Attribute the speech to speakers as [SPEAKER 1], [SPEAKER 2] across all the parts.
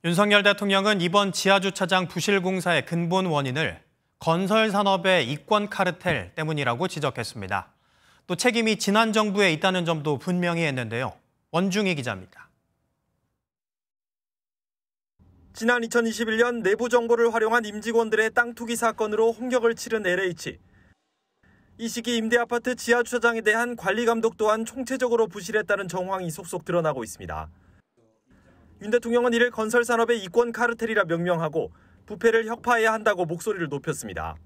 [SPEAKER 1] 윤석열 대통령은 이번 지하주차장 부실 공사의 근본 원인을 건설산업의 이권 카르텔 때문이라고 지적했습니다. 또 책임이 지난 정부에 있다는 점도 분명히 했는데요. 원중희 기자입니다.
[SPEAKER 2] 지난 2021년 내부 정보를 활용한 임직원들의 땅 투기 사건으로 홍역을 치른 LH. 이 시기 임대아파트 지하주차장에 대한 관리 감독 또한 총체적으로 부실했다는 정황이 속속 드러나고 있습니다. 윤 대통령은 이를 건설산업의 이권 카르텔이라 명명하고 부패를 혁파해야 한다고 목소리를 높였습니다.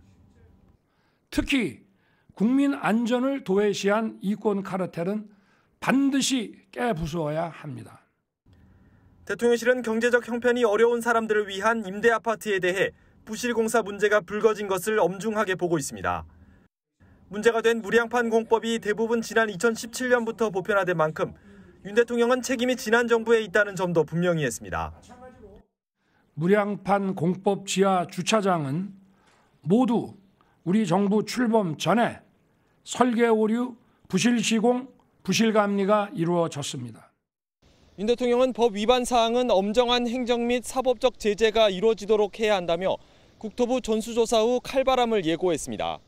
[SPEAKER 3] 특히 국민 안전을 도외시한 이권 카르텔은 반드시 깨부숴야 합니다.
[SPEAKER 2] 대통령실은 경제적 형편이 어려운 사람들을 위한 임대아파트에 대해 부실공사 문제가 불거진 것을 엄중하게 보고 있습니다. 문제가 된 무량판 공법이 대부분 지난 2017년부터 보편화된 만큼 윤 대통령은 책임이 지난 정부에 있다는 점도 분명히 했습니다.
[SPEAKER 3] 무량판 공법 지하 주차장은 모두 우리 정부 출범 전에 설계 오류, 부실 시공, 부실 감리가 이루어졌습니다.
[SPEAKER 2] 윤 대통령은 법 위반 사항은 엄정한 행정 및 사법적 제재가 이루어지도록 해야 한다며 국토부 전수조사 후 칼바람을 예고했습니다.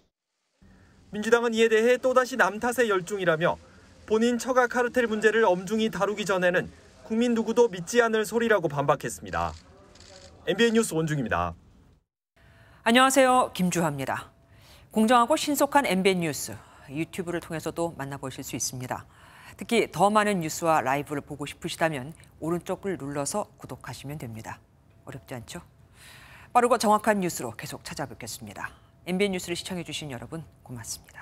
[SPEAKER 2] 민주당은 이에 대해 또다시 남 탓에 열중이라며 본인 처가 카르텔 문제를 엄중히 다루기 전에는 국민 누구도 믿지 않을 소리라고 반박했습니다. MBN 뉴스 원중입니다.
[SPEAKER 4] 안녕하세요. 김주하입니다. 공정하고 신속한 MBN 뉴스, 유튜브를 통해서도 만나보실 수 있습니다. 특히 더 많은 뉴스와 라이브를 보고 싶으시다면 오른쪽을 눌러서 구독하시면 됩니다. 어렵지 않죠? 빠르고 정확한 뉴스로 계속 찾아뵙겠습니다. MBN 뉴스를 시청해주신 여러분 고맙습니다.